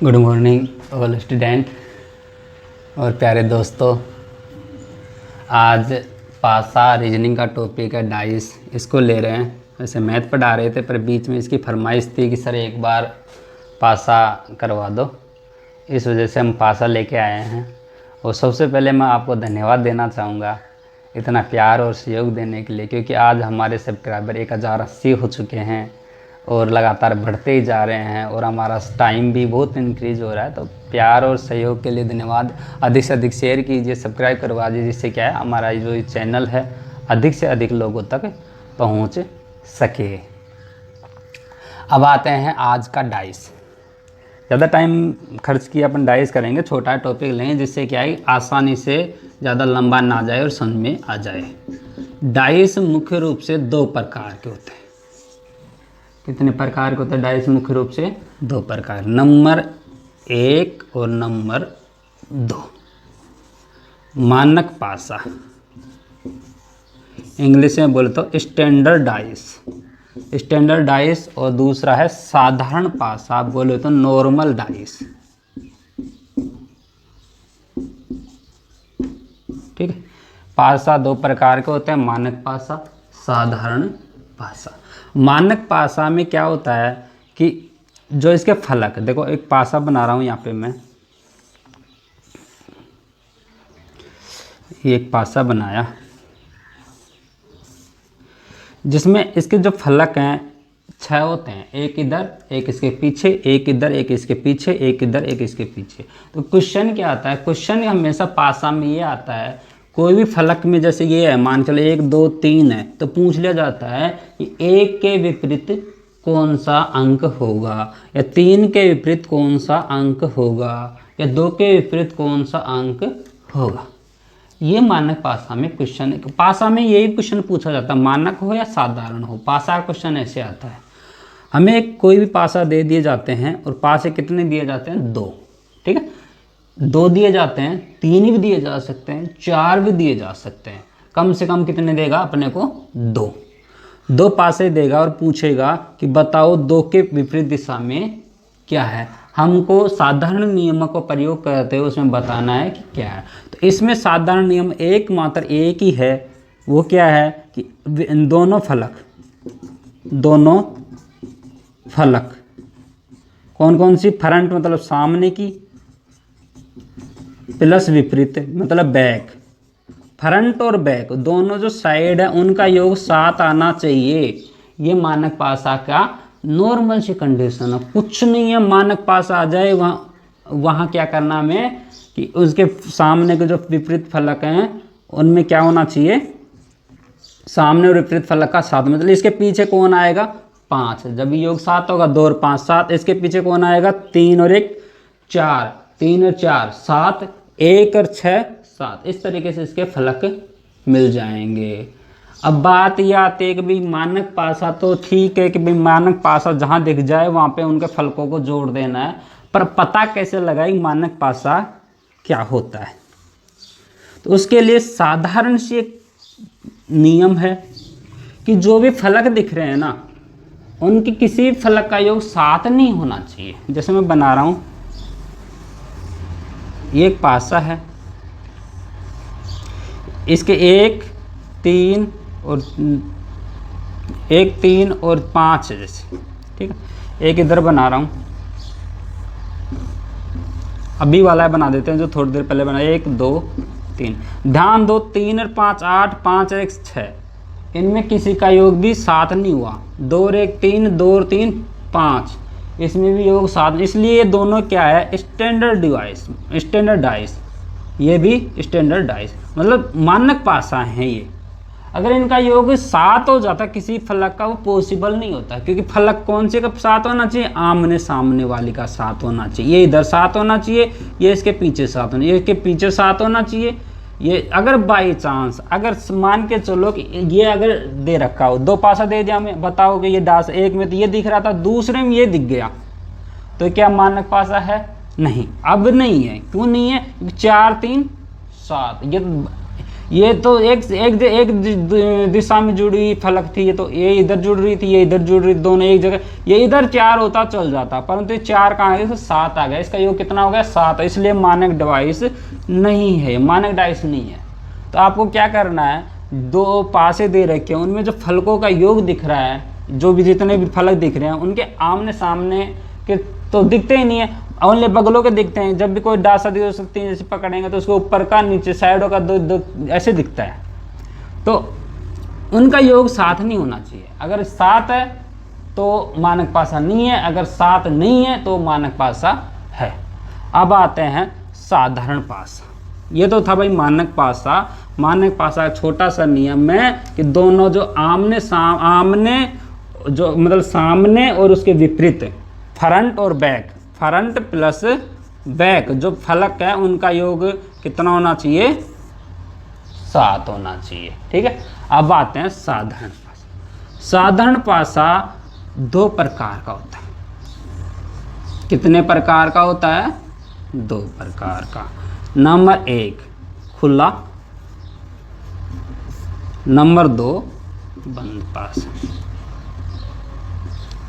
Good morning all student और प्यारे दोस्तों। आज पासा रीजनिंग का टॉपिक है डाइस, इसको ले रहे हैं। वैसे मैथ पढ़ा रहे थे पर बीच में इसकी फरमाइश थी कि सर एक बार पासा करवा दो, इस वजह से हम पासा लेके आए हैं। और सबसे पहले मैं आपको धन्यवाद देना चाहूँगा इतना प्यार और सहयोग देने के लिए, क्योंकि आज हमारे सब्सक्राइबर 1080 हो चुके हैं और लगातार बढ़ते ही जा रहे हैं और हमारा टाइम भी बहुत इंक्रीज हो रहा है। तो प्यार और सहयोग के लिए धन्यवाद। अधिक से अधिक शेयर कीजिए, सब्सक्राइब करवा दीजिए, जिससे क्या है हमारा जो चैनल है अधिक से अधिक लोगों तक पहुंच सके। अब आते हैं आज का डाइस। ज़्यादा टाइम खर्च किया अपन डाइस करेंगे, छोटा टॉपिक लेंगे जिससे क्या है आसानी से ज़्यादा लंबा ना जाए और समझ में आ जाए। डाइस मुख्य रूप से दो प्रकार के होते हैं। कितने प्रकार के होते हैं डाइस? मुख्य रूप से दो प्रकार, नंबर 1 और नंबर 2। मानक पासा, इंग्लिश में बोले तो स्टैंडर्ड डाइस, स्टैंडर्ड डाइस। और दूसरा है साधारण पासा, बोले तो नॉर्मल डाइस। ठीक है, पासा दो प्रकार के होते हैं, मानक पासा, साधारण पासा। मानक पासा में क्या होता है कि जो इसके फलक, देखो एक पासा बना रहा हूं यहाँ पे मैं, ये एक पासा बनाया जिसमें इसके जो फलक हैं 6 होते हैं, एक इधर एक इसके पीछे, एक इधर एक इसके पीछे, एक इधर एक इसके पीछे। तो क्वेश्चन क्या आता है? क्वेश्चन हमेशा पासा में ये आता है, कोई भी फलक में जैसे ये है, मान चलो 1 2 3 है, तो पूछ लिया जाता है कि 1 के विपरीत कौन सा अंक होगा, या 3 के विपरीत कौन सा अंक होगा, या 2 के विपरीत कौन सा अंक होगा। ये मानक पासा में क्वेश्चन, पासा में यही क्वेश्चन पूछा जाता है, मानक हो या साधारण हो। पासा क्वेश्चन ऐसे आता है, हमें कोई भी पासा दे दिए जाते हैं और पासे कितने दिए जाते हैं? 2। ठीक है, 2 दिए जाते हैं, 3 भी दिए जा सकते हैं, 4 भी दिए जा सकते हैं। कम से कम कितने देगा अपने को? 2 पासे देगा और पूछेगा कि बताओ 2 के विपरीत दिशा में क्या है। हमको साधारण नियमों को प्रयोग करते हुए उसमें बताना है कि क्या है। तो इसमें साधारण नियम मात्र एक ही है, वो क्या है कि दोनों फलक कौन कौन सी? फ्रंट मतलब सामने की, प्लस विपरीत मतलब बैक। फ्रंट और बैक दोनों जो साइड है उनका योग 7 आना चाहिए। ये मानक पासा का नॉर्मल सी कंडीशन है। कुछ नहीं है, मानक पासा आ जाए वहाँ क्या करना हमें कि उसके सामने के जो विपरीत फलक हैं उनमें क्या होना चाहिए? सामने और विपरीत फलक का 7, मतलब इसके पीछे कौन आएगा? 5। जब योग 7 होगा, 2 और 5 7। इसके पीछे कौन आएगा? 3 और 1 4, 3 और 4 7, 1 और 6 7। इस तरीके से इसके फलक मिल जाएंगे। अब बात यह आती है कि भाई मानक पासा तो ठीक है कि भाई मानक पासा जहाँ दिख जाए वहाँ पे उनके फलकों को जोड़ देना है, पर पता कैसे लगाए मानक पासा क्या होता है? तो उसके लिए साधारण सी एक नियम है कि जो भी फलक दिख रहे हैं ना, उनकी किसी फलक का योग 7 नहीं होना चाहिए। जैसे मैं बना रहा हूँ, ये एक पासा है, इसके 1 3 और 5 है जैसे। ठीक है, एक इधर बना रहा हूँ, अभी वाला बना देते हैं जो थोड़ी देर पहले बना। 1 2 3, ध्यान दो, 3 और 5 8, 5 और 1 6, इनमें किसी का योग भी 7 नहीं हुआ। 2 और 1 3, 2 और 3 5, इसमें भी योग 7। इसलिए ये दोनों क्या है? Standard dice. ये भी स्टैंडर्ड डाइस मतलब मानक पासा है ये। अगर इनका योग 7 हो जाता किसी फलक का, वो पॉसिबल नहीं होता, क्योंकि फलक कौन से का 7 होना चाहिए? आमने सामने वाली का 7 होना चाहिए। ये इधर 7 होना चाहिए, ये इसके पीछे 7 होना, ये इसके पीछे 7 होना चाहिए। ये अगर बाई चांस अगर मान के चलो कि ये अगर दे रखा हो, 2 पासा दे दिया हमें, बताओ कि ये डास एक में तो ये दिख रहा था, दूसरे में ये दिख गया, तो क्या मानक पासा है? नहीं, अब नहीं है। क्यों नहीं है? 4 3 7, ये तो एक दिशा में जुड़ी हुई फलक थी, ये तो ये इधर जुड़ रही थी, ये इधर जुड़ रही थी, दोनों एक जगह, ये इधर 4 होता चल जाता, परंतु ये 4 कहाँ आ गया, तो 7 आ गया। इसका योग कितना हो गया, 7, इसलिए मानक डिवाइस नहीं है, मानक डिवाइस नहीं है। तो आपको क्या करना है, 2 पासे दे रखे हैं, उनमें जो फलकों का योग दिख रहा है, जो भी जितने भी फलक दिख रहे हैं उनके आमने सामने के तो दिखते ही नहीं है, ओनली बगलों के दिखते हैं। जब भी कोई डासा दी हो सकती है, जैसे पकड़ेंगे तो उसको ऊपर का, नीचे साइडों का दो ऐसे दिखता है, तो उनका योग 7 नहीं होना चाहिए। अगर 7 है तो मानक पासा नहीं है, अगर 7 नहीं है तो मानक पासा है। अब आते हैं साधारण पासा। ये तो था भाई मानक पासा। मानक पासा का छोटा सा नियम है कि दोनों जो आमने जो मतलब सामने और उसके विपरीत, फ्रंट और बैक, फ्रंट प्लस बैक जो फलक है उनका योग कितना होना चाहिए, 7 होना चाहिए। ठीक है, अब आते हैं साधारण पासा। साधारण पासा 2 प्रकार का होता है। कितने प्रकार का होता है, 2 प्रकार का। नंबर 1 खुला, नंबर 2 बंद पासा।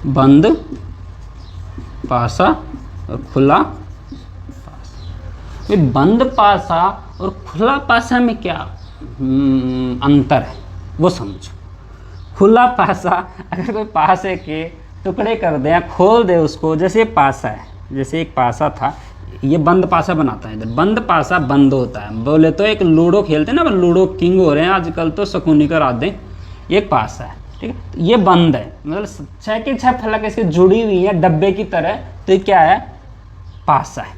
बंद पासा और खुला पासा। बंद पासा और खुला पासा में क्या अंतर है वो समझो। खुला पासा, अगर कोई पासे के टुकड़े कर दे या खोल दे उसको, जैसे पासा है, जैसे एक पासा था, ये बंद पासा बनाता है। इधर बंद पासा बंद होता है। बोले तो एक लूडो खेलते हैं ना, लूडो किंग हो रहे हैं आजकल तो, शकुनी करा दें, ये एक पासा है। ठीक है, ये बंद है, मतलब 6 के 6 फलक इसके जुड़ी हुई है डब्बे की तरह, तो ये क्या है, पासा है,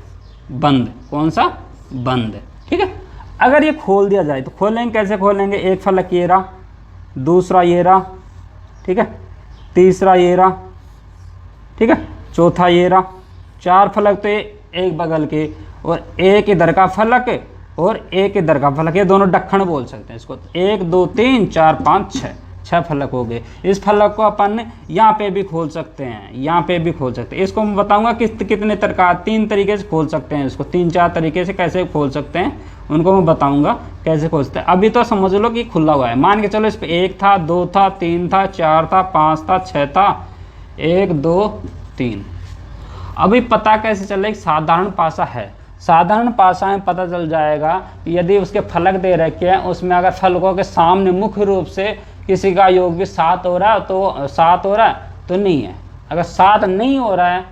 बंद। कौन सा, बंद। ठीक है, अगर ये खोल दिया जाए तो खोलेंगे, कैसे खोलेंगे, एक फलक ये रहा, दूसरा ये रहा, ठीक है, तीसरा ये रहा, ठीक है, चौथा ये रहा, 4 फलक तो एक बगल के, और एक इधर का फलक और एक इधर का फलक, ये दोनों डक्खण बोल सकते हैं इसको। 1 2 3 4 5 6 फलक हो गए। इस फलक को अपन यहाँ पे भी खोल सकते हैं, यहाँ पे भी खोल सकते हैं। इसको मैं बताऊंगा कितने प्रकार, 3 तरीके से खोल सकते हैं इसको, 3-4 तरीके से कैसे खोल सकते हैं उनको मैं बताऊंगा कैसे खोल सकते हैं। अभी तो समझ लो कि खुला हुआ है, मान के चलो इस पर 1 था, 2 था, 3 था, 4 था, 5 था, 6 था, 1 2 3। अभी पता कैसे चले साधारण पासा है। साधारण पासा में पता चल जाएगा कि यदि उसके फलक दे रखे हैं, उसमें अगर फलकों के सामने मुख्य रूप से किसी का योग भी 7 हो रहा है तो 7 हो रहा है तो नहीं है। अगर 7 नहीं हो रहा है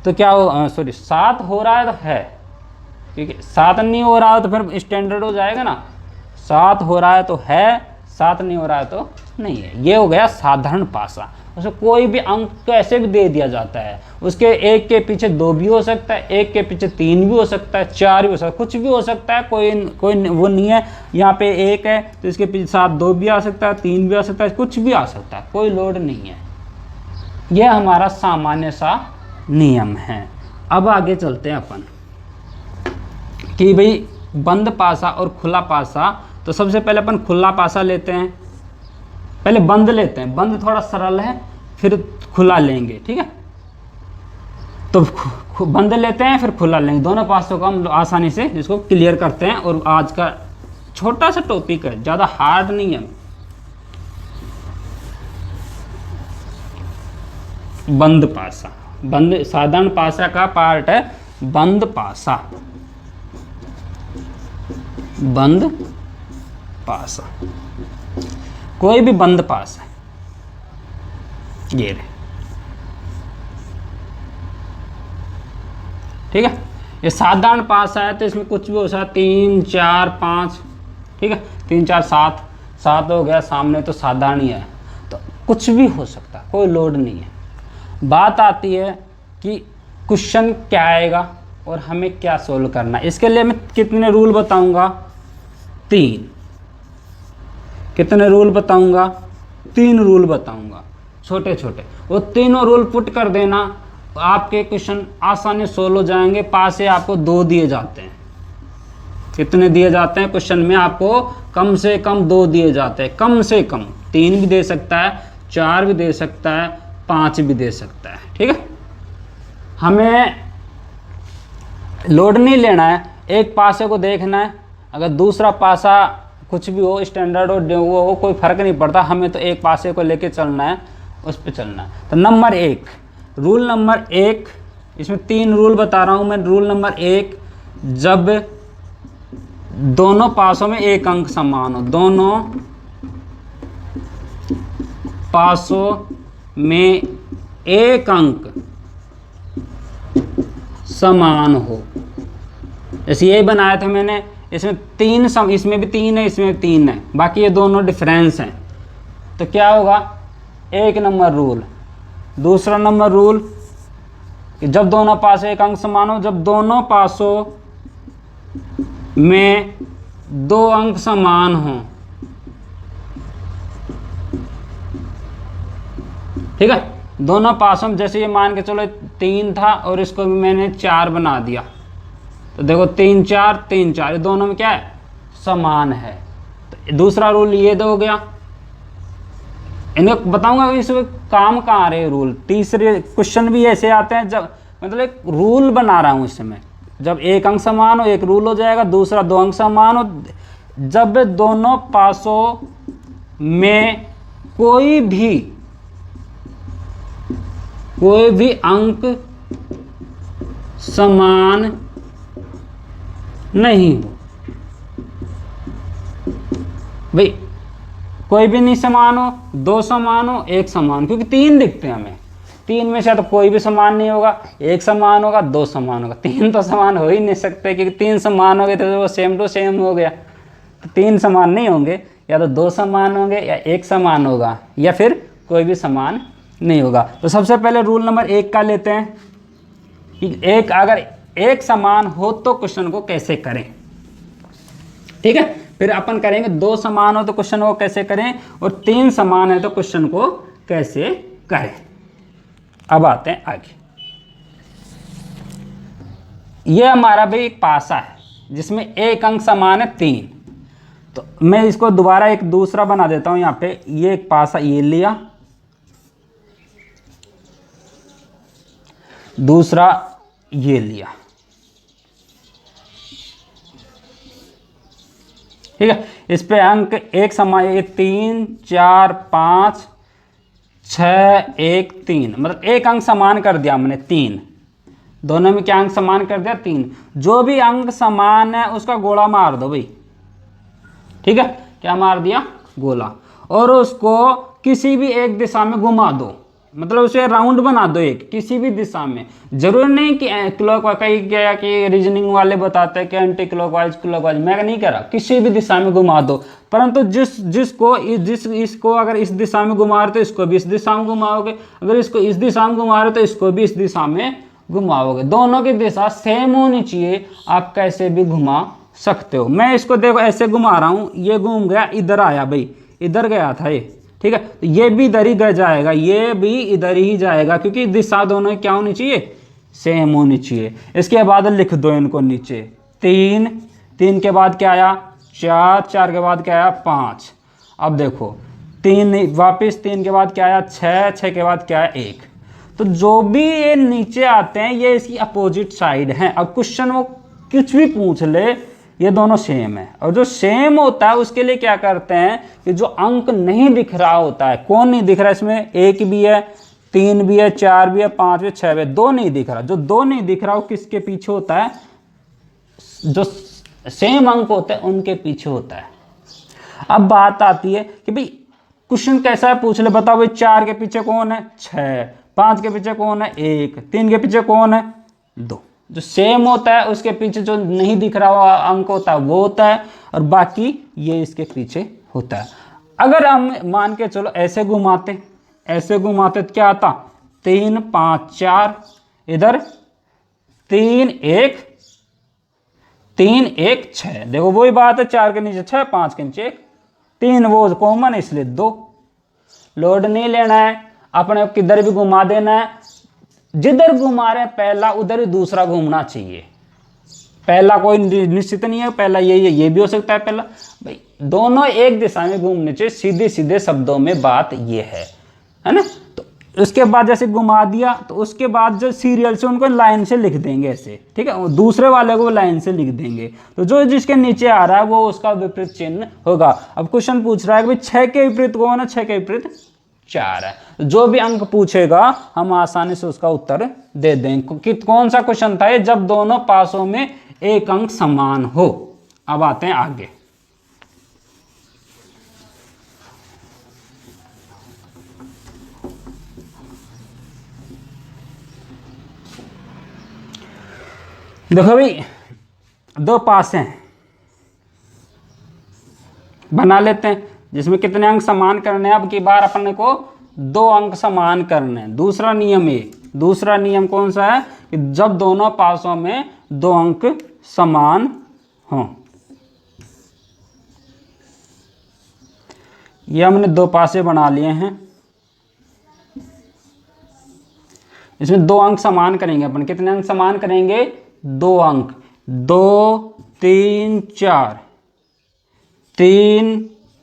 तो क्या हो, सॉरी 7 हो रहा है तो है, क्योंकि 7 नहीं हो रहा है तो फिर स्टैंडर्ड हो जाएगा ना, 7 हो रहा है तो है, 7 नहीं हो रहा है तो नहीं है। ये हो गया साधारण पासा। उसमें कोई भी अंक तो ऐसे भी दे दिया जाता है, उसके 1 के पीछे 2 भी हो सकता है, 1 के पीछे 3 भी हो सकता है, 4 भी हो सकता है, कुछ भी हो सकता है, कोई वो नहीं है। यहाँ पे 1 है तो इसके पीछे साथ 2 भी आ सकता है, 3 भी आ सकता है, कुछ भी आ सकता है, कोई लोड नहीं है। यह हमारा सामान्य सा नियम है। अब आगे चलते हैं अपन कि भाई बंद पासा और खुला पासा। तो सबसे पहले अपन खुला पासा लेते हैं, पहले बंद लेते हैं, बंद थोड़ा सरल है, फिर खुला लेंगे। ठीक है, तो बंद लेते हैं फिर खुला लेंगे, दोनों पासों को हम आसानी से इसको क्लियर करते हैं। और आज का छोटा सा टॉपिक है, ज़्यादा हार्ड नहीं है। बंद पासा, बंद साधारण पासा का पार्ट है बंद पासा। बंद पासा, कोई भी बंद पासा है, ये रहे, ठीक है। ये साधारण पासा है तो इसमें कुछ भी हो सकता है, 3 4 5, ठीक है, 3 4 7 हो गया, सामने तो साधारण ही है, तो कुछ भी हो सकता है, कोई लोड नहीं है। बात आती है कि क्वेश्चन क्या आएगा और हमें क्या सोल्व करना है। इसके लिए मैं कितने रूल बताऊंगा, 3। कितने रूल बताऊंगा, 3 रूल बताऊंगा, छोटे छोटे। वो तीनों रूल पुट कर देना, आपके क्वेश्चन आसानी सोल्व हो जाएंगे। पास से आपको 2 दिए जाते हैं, कितने दिए जाते हैं क्वेश्चन में, आपको कम से कम 2 दिए जाते हैं, कम से कम। 3 भी दे सकता है, 4 भी दे सकता है, 5 भी दे सकता है, ठीक है। हमें लोड नहीं लेना है, एक पासे को देखना है, अगर दूसरा पासा कुछ भी हो, स्टैंडर्ड हो, वो हो, कोई फर्क नहीं पड़ता, हमें तो एक पासे को लेके चलना है, उस पे चलना है। तो नंबर 1, रूल नंबर 1, इसमें 3 रूल बता रहा हूँ मैं। रूल नंबर 1, जब दोनों पासों में एक अंक समान हो, दोनों पासों में एक अंक समान हो, जैसे यही बनाया था मैंने, इसमें 3 इसमें भी 3 है, इसमें भी 3 है, बाकी ये दोनों डिफरेंस हैं, तो क्या होगा, 1 नंबर रूल। दूसरा नंबर रूल कि जब दोनों पासों एक अंक समान हो, जब दोनों पासों में 2 अंक समान हो, ठीक है, दोनों पासों में, जैसे ये मान के चलो 3 था और इसको भी मैंने 4 बना दिया, तो देखो 3 4 3 4, ये दोनों में क्या है, समान है। तो दूसरा रूल ये हो गया। इनको बताऊंगा इसमें काम कहाँ आ रहे हैं रूल। तीसरे क्वेश्चन भी ऐसे आते हैं, जब मतलब एक रूल बना रहा हूँ इसमें, जब एक अंक समान हो एक रूल हो जाएगा, दूसरा 2 अंक समान हो, जब दोनों पासों में कोई भी अंक समान नहीं हो, भाई कोई भी नहीं समान हो, 2 समान हो, 1 समान, क्योंकि 3 दिखते हैं हमें, 3 में से तो कोई भी समान नहीं होगा, 1 समान होगा, 2 समान होगा, 3 तो समान हो ही नहीं सकते, क्योंकि 3 समान हो गए तो वो सेम टू सेम हो गया, तो 3 समान नहीं होंगे, या तो 2 समान होंगे या 1 समान होगा, या फिर कोई भी समान नहीं होगा। तो सबसे पहले रूल नंबर 1 का लेते हैं कि अगर 1 समान हो तो क्वेश्चन को कैसे करें, ठीक है। फिर अपन करेंगे 2 समान हो तो क्वेश्चन को कैसे करें, और 3 समान है तो क्वेश्चन को कैसे करें। अब आते हैं आगे। ये हमारा भी एक पासा है जिसमें एक अंक समान है 3, तो मैं इसको दोबारा एक दूसरा बना देता हूं। यहां पे ये एक पासा ये लिया, दूसरा ये लिया, ठीक है। इस पे अंक एक समान, 3 4 5 6 1 3, मतलब एक अंक समान कर दिया हमने 3, दोनों में क्या अंक समान कर दिया 3। जो भी अंक समान है उसका गोला मार दो भाई, ठीक है, क्या मार दिया, गोला, और उसको किसी भी एक दिशा में घुमा दो, मतलब उसे राउंड बना दो एक, किसी भी दिशा में। जरूर नहीं कि क्लॉकवाइज, कहीं क्या कि रीजनिंग वाले बताते हैं कि एंटी क्लॉकवाइज क्लॉकवाइज, मैं नहीं कह रहा, किसी भी दिशा में घुमा दो, परंतु इसको अगर इस दिशा में घुमा रहे तो इसको भी इस दिशा में घुमाओगे, अगर इसको इस दिशा में घुमा रहे तो इसको भी इस दिशा में घुमाओगे, दोनों की दिशा सेम होनी चाहिए, आप कैसे भी घुमा सकते हो। मैं इसको देखो ऐसे घुमा रहा हूँ, ये घूम गया इधर आया भाई, इधर गया था ये, ठीक है, तो ये भी इधर ही जाएगा, ये भी इधर ही जाएगा, क्योंकि दिशा दोनों क्या होनी चाहिए, सेम होनी चाहिए। इसके बाद लिख दो इनको नीचे, 3 3 के बाद क्या आया 4 4 के बाद क्या आया 5। अब देखो 3 वापस 3 के बाद क्या आया 6 6 के बाद क्या आया 1। तो जो भी ये नीचे आते हैं ये इसकी अपोजिट साइड हैं। अब क्वेश्चन वो कुछ भी पूछ ले, ये दोनों सेम है, और जो सेम होता है उसके लिए क्या करते हैं कि जो अंक नहीं दिख रहा होता है, कौन नहीं दिख रहा है इसमें, 1 भी है 3 भी है 4 भी है 5 भी 6 भी है, 2 नहीं दिख रहा, जो 2 नहीं दिख रहा वो किसके पीछे होता है, जो सेम अंक होते हैं उनके पीछे होता है। अब बात आती है कि भाई क्वेश्चन कैसा है पूछ ले, बताओ भाई 4 के पीछे कौन है 6, 5 के पीछे कौन है 1, 3 के पीछे कौन है 2। जो सेम होता है उसके पीछे जो नहीं दिख रहा हुआ अंक होता है वो होता है, और बाकी ये इसके पीछे होता है। अगर हम मान के चलो ऐसे घुमाते तो क्या आता, 3 5 4, इधर 3 1 3 1 6, देखो वही बात है, 4 के नीचे 6 5 के नीचे 1 3, वो कॉमन है इसलिए 2। लोड नहीं लेना है, अपने किधर भी घुमा देना है, जिधर घुमा रहे पहला उधर ही दूसरा घूमना चाहिए। पहला कोई निश्चित नहीं है, पहला यही है, ये भी हो सकता है पहला, भाई दोनों एक दिशा में घूमने चाहिए, सीधे सीधे शब्दों में बात ये है ना। तो उसके बाद जैसे घुमा दिया तो उसके बाद जो सीरियल से उनको लाइन से लिख देंगे ऐसे, ठीक है, दूसरे वाले को लाइन से लिख देंगे। तो जो जिसके नीचे आ रहा है वो उसका विपरीत चिन्ह होगा। अब क्वेश्चन पूछ रहा है कि भाई 6 के विपरीत कौन है, 6 के विपरीत 4 है। जो भी अंक पूछेगा हम आसानी से उसका उत्तर दे देंगे कि कौन सा क्वेश्चन था ये, जब दोनों पासों में एक अंक समान हो। अब आते हैं आगे। देखो भाई, दो पासे हैं, बना लेते हैं, जिसमें कितने अंक समान करने हैं। अब की बार अपने को 2 अंक समान करने हैं। दूसरा नियम ये, दूसरा नियम कौन सा है कि जब दोनों पासों में 2 अंक समान हों। ये हमने 2 पासे बना लिए हैं, इसमें 2 अंक समान करेंगे अपन। कितने अंक समान करेंगे, 2 अंक, 2 3 4, 3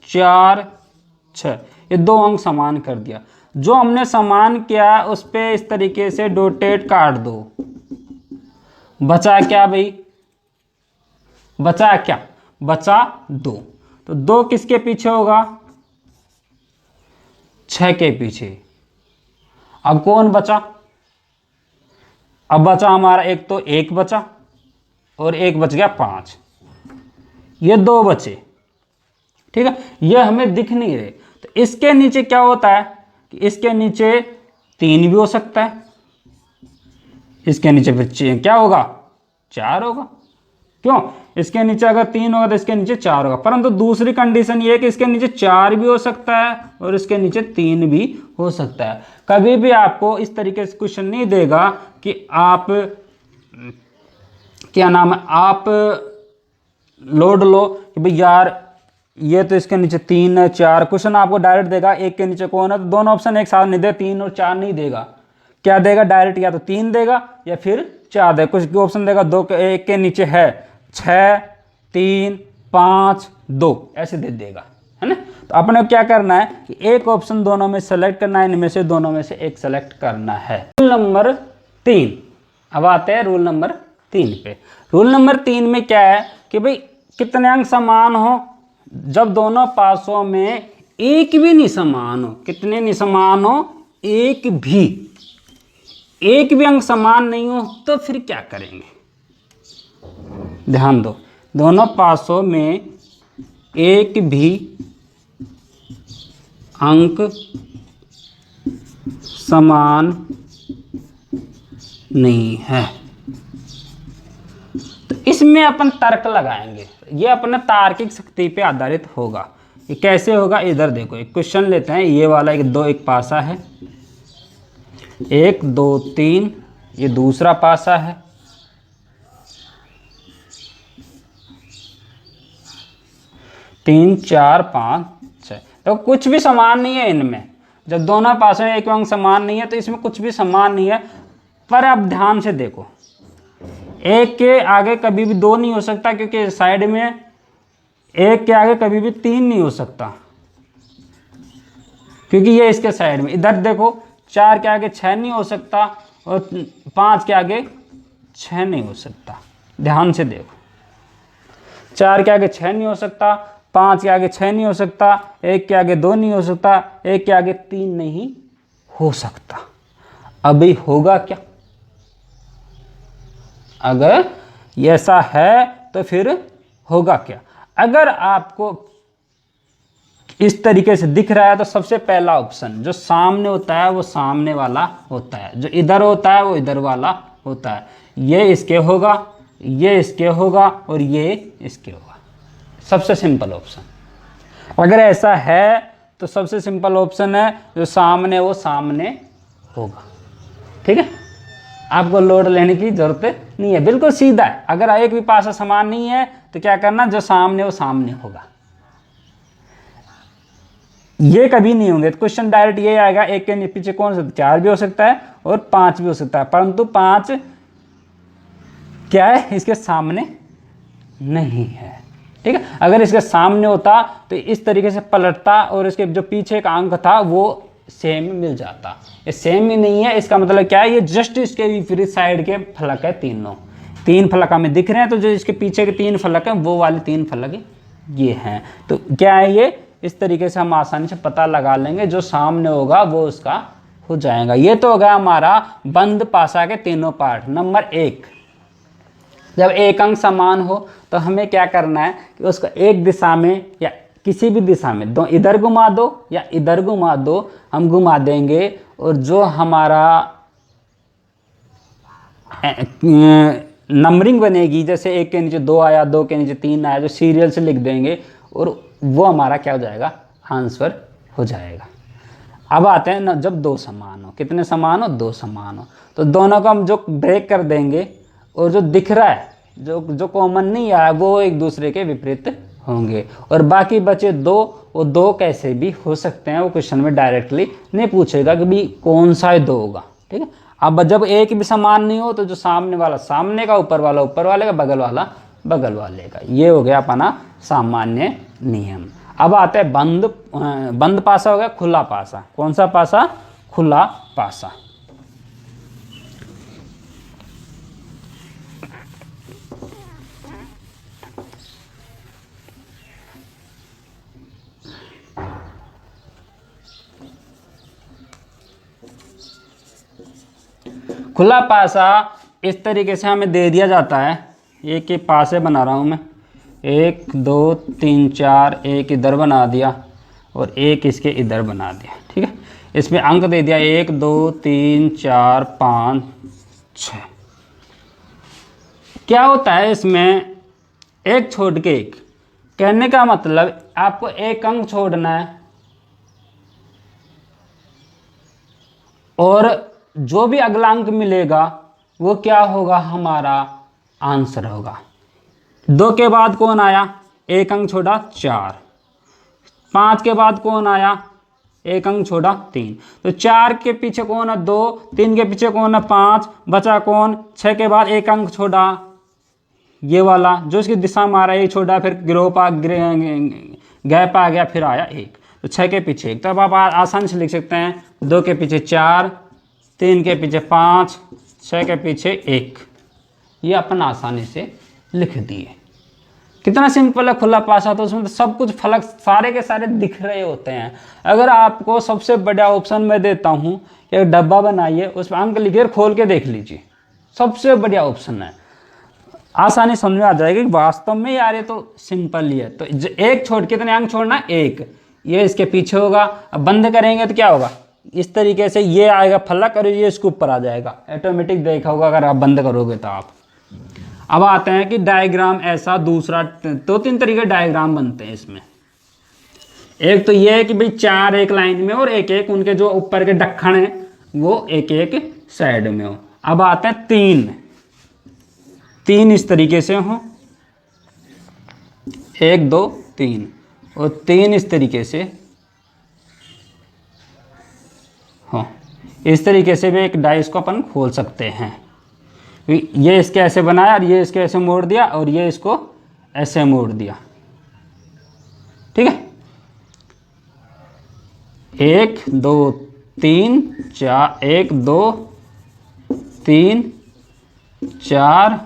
4 6, ये 2 अंक समान कर दिया। जो हमने समान किया उस पे इस तरीके से डॉटेड काट दो। बचा क्या भाई, बचा क्या, बचा 2। तो 2 किसके पीछे होगा, 6 के पीछे। अब कौन बचा, अब बचा हमारा एक, तो 1 बचा और 1 बच गया 5, ये 2 बचे, ठीक है। ये हमें दिख नहीं रहे, तो इसके नीचे क्या होता है कि इसके नीचे 3 भी हो सकता है, इसके नीचे फिर क्या होगा, 4 होगा। क्यों, इसके नीचे अगर 3 होगा तो इसके नीचे 4 होगा। परंतु दूसरी कंडीशन ये है कि इसके नीचे 4 भी हो सकता है और इसके नीचे 3 भी हो सकता है। कभी भी आपको इस तरीके से क्वेश्चन नहीं देगा कि आप क्या नाम है, आप लोड लो कि भाई यार ये तो इसके नीचे 3 है 4। क्वेश्चन आपको डायरेक्ट देगा 1 के नीचे कौन है, तो दोनों ऑप्शन एक साथ नहीं दे, 3 और 4 नहीं देगा। क्या देगा, डायरेक्ट या तो 3 देगा या फिर 4 देगा। कुछ ऑप्शन देगा 2 के 1 के नीचे है 6 3 5 2, ऐसे दे देगा, है ना। तो अपने क्या करना है कि एक ऑप्शन दोनों में सेलेक्ट करना है, इनमें से दोनों में से एक सेलेक्ट करना है। रूल नंबर 3, अब आते हैं रूल नंबर 3 पे। रूल नंबर 3 में क्या है कि भाई कितने अंक समान हो, जब दोनों पासों में एक भी नहीं समान हो। कितने नहीं समान हो, एक भी अंक समान नहीं हो, तो फिर क्या करेंगे, ध्यान दो। दोनों पासों में एक भी अंक समान नहीं है, तो इसमें अपन तर्क लगाएंगे। ये अपने तार्किक शक्ति पे आधारित होगा। ये कैसे होगा, इधर देखो, एक क्वेश्चन लेते हैं, ये वाला एक पासा है, 1 2 3, ये दूसरा पासा है, तीन 4 5 6। तो कुछ भी समान नहीं है इनमें। जब दोनों पासों में एक अंक समान नहीं है तो इसमें कुछ भी समान नहीं है। पर अब ध्यान से देखो, 1 के आगे कभी भी 2 नहीं हो सकता, क्योंकि साइड में 1 के आगे कभी भी 3 नहीं हो सकता, क्योंकि ये इसके साइड में। इधर देखो, 4 के आगे 6 नहीं हो सकता और 5 के आगे 6 नहीं हो सकता। ध्यान से देखो, 4 के आगे 6 नहीं हो सकता, 5 के आगे 6 नहीं हो सकता, 1 के आगे 2 नहीं हो सकता, 1 के आगे 3 नहीं हो सकता। अभी होगा क्या, अगर ऐसा है तो फिर होगा क्या। अगर आपको इस तरीके से दिख रहा है तो सबसे पहला ऑप्शन जो सामने होता है वो सामने वाला होता है, जो इधर होता है वो इधर वाला होता है। ये इसके होगा, ये इसके होगा और ये इसके होगा। सबसे सिंपल ऑप्शन। अगर ऐसा है तो सबसे सिंपल ऑप्शन है जो सामने वो सामने होगा। ठीक है, आपको लोड लेने की जरूरत नहीं है, बिल्कुल सीधा है। अगर एक भी पासा समान नहीं है तो क्या करना, जो सामने वो सामने होगा। ये कभी नहीं होंगे। क्वेश्चन डायरेक्ट ये आएगा, 1 के पीछे कौन सा, 4 भी हो सकता है और 5 भी हो सकता है, परंतु 5 क्या है, इसके सामने नहीं है। ठीक है, अगर इसके सामने होता तो इस तरीके से पलटता और इसके जो पीछे का अंक था वो सेम मिल जाता। ये सेम ही नहीं है, इसका मतलब क्या है, ये जस्ट इसके विपरीत साइड के फलक है तीनों। 3 फलक हमें दिख रहे हैं, तो जो इसके पीछे के 3 फलक हैं वो वाले 3 फलक ये हैं। तो क्या है ये, इस तरीके से हम आसानी से पता लगा लेंगे, जो सामने होगा वो उसका हो जाएगा। ये तो हो गया हमारा बंद पासा के तीनों पार्ट। नंबर 1, जब एक अंक समान हो तो हमें क्या करना है कि उसको एक दिशा में या किसी भी दिशा में, दो इधर घुमा दो या इधर घुमा दो, हम घुमा देंगे, और जो हमारा नंबरिंग बनेगी, जैसे 1 के नीचे 2 आया, 2 के नीचे 3 आया, जो सीरियल से लिख देंगे, और वो हमारा क्या हो जाएगा, आंसर हो जाएगा। अब आते हैं ना, जब 2 समान हो, कितने समान हो, 2 समान हो, तो दोनों को हम जो ब्रेक कर देंगे, और जो दिख रहा है, जो कॉमन नहीं आया, वो एक दूसरे के विपरीत होंगे, और बाकी बचे 2, वो 2 कैसे भी हो सकते हैं, वो क्वेश्चन में डायरेक्टली नहीं पूछेगा कि भाई कौन सा 2 होगा, ठीक है। अब जब एक भी समान नहीं हो, तो जो सामने वाला सामने का, ऊपर वाला ऊपर वाले का, बगल वाला बगल वाले का, ये हो गया अपना सामान्य नियम। अब आते हैं बंद पासा हो गया, खुला पासा। कौन सा पासा, खुला पासा। खुला पासा इस तरीके से हमें दे दिया जाता है, एक के पासे बना रहा हूँ मैं, 1 2 3 4, एक इधर बना दिया और एक इसके इधर बना दिया, ठीक है। इसमें अंक दे दिया 1 2 3 4 5 6। क्या होता है इसमें, एक छोड़ के एक, कहने का मतलब आपको एक अंक छोड़ना है, और जो भी अगला अंक मिलेगा वो क्या होगा, हमारा आंसर होगा। 2 के बाद कौन आया, एक अंक छोड़ा 4। 5 के बाद कौन आया, एक अंक छोड़ा 3। तो 4 के पीछे कौन है, 2। 3 के पीछे कौन है, 5। बचा कौन, 6 के बाद एक अंक छोड़ा, ये वाला जो इसकी दिशा में आ रहा है, ये छोड़ा, फिर गैप आ गया, फिर आया 1। तो 6 के पीछे 1। तो अब आप आसानी से लिख सकते हैं, 2 के पीछे 4, 3 के पीछे 5, 6 के पीछे 1। ये अपन आसानी से लिख दिए। कितना सिंपल है खुला पासा। तो उसमें तो सब कुछ फलक सारे के सारे दिख रहे होते हैं। अगर आपको सबसे बड़ा ऑप्शन मैं देता हूँ कि एक डब्बा बनाइए, उसमें अंक लिखिए, खोल के देख लीजिए, सबसे बढ़िया ऑप्शन है। आसानी समझ में आ जाएगी वास्तव में यार ये तो सिंपल ही है। तो एक छोड़, कितने अंक छोड़ना, 1। ये इसके पीछे होगा। अब बंद करेंगे तो क्या होगा, इस तरीके से ये आएगा फलक और ये इसके ऊपर आ जाएगा, ऑटोमेटिक देखा होगा अगर आप बंद करोगे तो आप। अब आते हैं कि डायग्राम ऐसा दूसरा, 2-3 तरीके डायग्राम बनते हैं इसमें। एक तो ये है कि भाई 4 एक लाइन में और एक एक उनके जो ऊपर के ढक्कन है वो एक एक साइड में हो। अब आते हैं 3 इस तरीके से हो, 1 2 3, और 3 इस तरीके से हो। इस तरीके से भी एक डाइस को अपन खोल सकते हैं। ये इसके ऐसे बनाया और ये इसके ऐसे मोड़ दिया और ये इसको ऐसे मोड़ दिया, ठीक है। 1 2 3 4, 1 2 3 4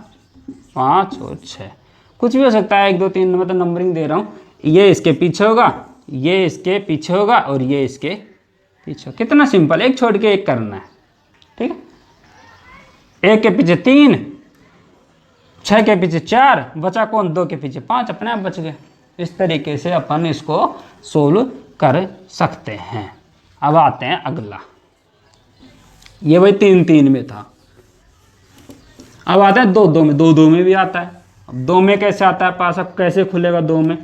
5 और 6, कुछ भी हो सकता है। 1 2 3 मतलब नंबरिंग दे रहा हूँ। ये इसके पीछे होगा, ये इसके पीछे होगा और ये इसके पीछे। कितना सिंपल, एक छोड़ के एक करना है, ठीक है। 1 के पीछे 3, 6 के पीछे 4, बचा कौन, 2 के पीछे 5, अपने आप बच गए। इस तरीके से अपन इसको सोल्व कर सकते हैं। अब आते हैं अगला, ये भाई 3-3 में था। अब आता है 2-2 में, 2-2 में भी आता है। अब 2 में कैसे आता है पासा, कैसे खुलेगा 2 में,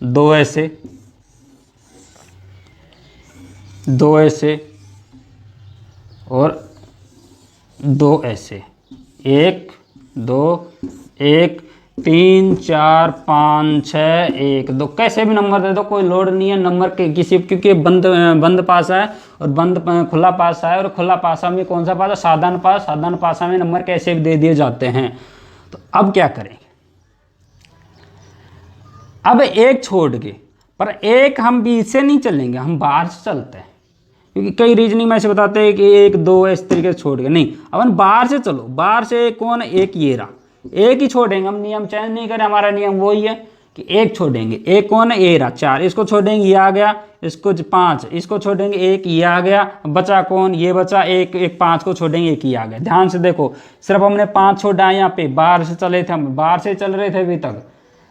2 ऐसे, 2 ऐसे और 2 ऐसे, 1 2 1 3 4 5 6 1 2, कैसे भी नंबर दे दो, कोई लोड नहीं है नंबर के किसी, क्योंकि बंद पासा है और खुला पासा है। और खुला पासा में कौन सा पासा, साधारण पासा। साधारण पासा में नंबर कैसे भी दे दिए जाते हैं। तो अब क्या करेंगे, अब एक छोड़ के, पर एक हम बीच से नहीं चलेंगे, हम बाहर से चलते हैं। क्योंकि कई रीजनिंग में ऐसे बताते हैं कि 1 2 इस तरीके से छोड़ के, नहीं, अपन बाहर से चलो, बाहर से कौन, एक ये रहा, एक ही छोड़ेंगे, हम नियम चेंज नहीं करें, हमारा नियम वही है कि एक छोड़ेंगे, एक कौन है, ए रहा 4, इसको छोड़ेंगे ये आ गया, इसको 5, इसको छोड़ेंगे एक, ये आ गया, बचा कौन, ये बचा एक, 5 को छोड़ेंगे एक, ये आ गया। ध्यान से देखो, सिर्फ हमने 5 छोड़ा है यहाँ पे, बाहर से चले थे हम, बाहर से चल रहे थे अभी तक,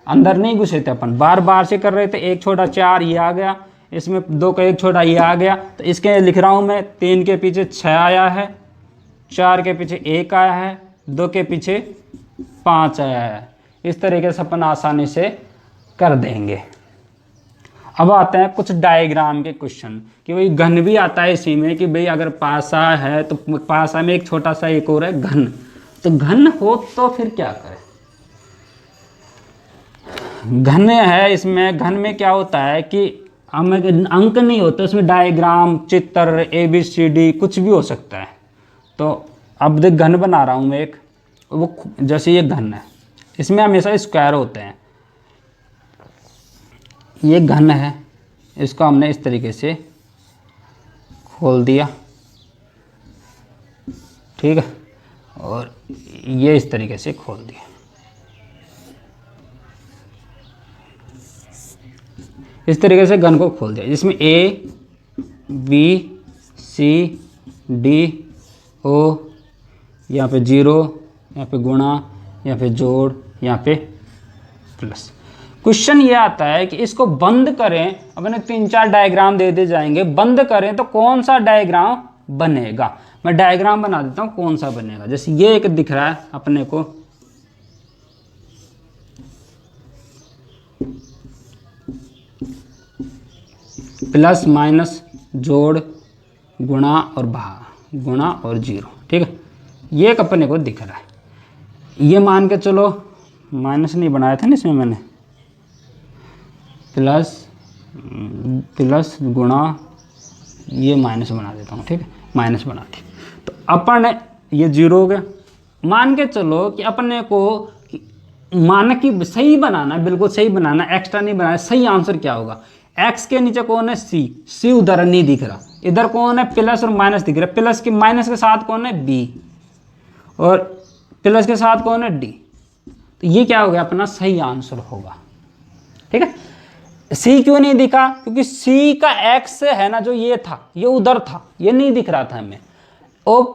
अंदर नहीं घुसे थे अपन, बाहर से कर रहे थे। एक छोड़ा 4, ये आ गया, इसमें 2 का एक छोड़ा, ये आ गया, तो इसके लिख रहा हूँ मैं, 3 के पीछे 6 आया है, 4 के पीछे 1 आया है, 2 के पीछे 5 आया है। इस तरीके से अपन आसानी से कर देंगे। अब आते हैं कुछ डायग्राम के क्वेश्चन, कि भाई घन भी आता है इसी में, कि भाई अगर पासा है तो पासा में एक छोटा सा एक और है घन, तो घन हो तो फिर क्या करें। घन है, इसमें घन में क्या होता है कि हमें अंक नहीं होते, उसमें डायग्राम, चित्र, ABCD कुछ भी हो सकता है। तो अब देख घन बना रहा हूँ मैं एक, वो जैसे ये घन है, इसमें हमेशा स्क्वायर होते हैं, ये घन है, इसको हमने इस तरीके से खोल दिया, ठीक है, और ये इस तरीके से खोल दिया। इस तरीके से घन को खोल दिया, जिसमें ABCD O, यहाँ पे 0, यहाँ पे गुणा, यहाँ पे जोड़, यहाँ पे प्लस। क्वेश्चन ये आता है कि इसको बंद करें, अपने 3-4 डायग्राम दे दे जाएंगे, बंद करें तो कौन सा डायग्राम बनेगा। मैं डायग्राम बना देता हूँ कौन सा बनेगा। जैसे ये एक दिख रहा है अपने को, प्लस माइनस जोड़ गुणा और भाग, गुणा और 0, ठीक है, ये एक अपने को दिख रहा है। ये मान के चलो, माइनस नहीं बनाया था ना इसमें मैंने, प्लस गुणा, ये माइनस बना देता हूँ, ठीक है, माइनस बना दी। तो अपन ये 0 हो गया। मान के चलो कि अपने को मानक की सही बनाना, बिल्कुल सही बनाना, एक्स्ट्रा नहीं बनाना। सही आंसर क्या होगा, x के नीचे कौन है, c उधर नहीं दिख रहा, इधर कौन है, प्लस और माइनस दिख रहा है, प्लस के माइनस के साथ कौन है, b, और प्लस के साथ कौन है, d। तो ये क्या हो गया, अपना सही आंसर होगा, ठीक है। c क्यों नहीं दिखा, क्योंकि c का x है ना, जो ये था, ये उधर था, ये नहीं दिख रहा था हमें। o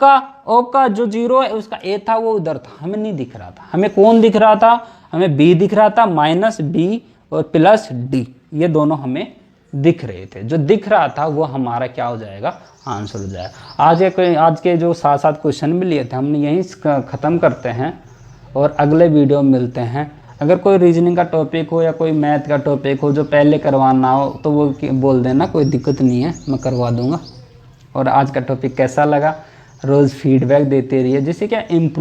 का जो 0 है, उसका a था, वो उधर था, हमें नहीं दिख रहा था। हमें कौन दिख रहा था, हमें b दिख रहा था, माइनस b और प्लस d, ये दोनों हमें दिख रहे थे। जो दिख रहा था वो हमारा क्या हो जाएगा, आंसर हो जाएगा। आज के जो 7 क्वेश्चन भी लिए थे हमने यहीं ख़त्म करते हैं, और अगले वीडियो में मिलते हैं। अगर कोई रीजनिंग का टॉपिक हो या कोई मैथ का टॉपिक हो जो पहले करवाना हो तो वो बोल देना, कोई दिक्कत नहीं है, मैं करवा दूंगा। और आज का टॉपिक कैसा लगा, रोज़ फीडबैक देते रहिए, जिससे क्या इम्प्रूव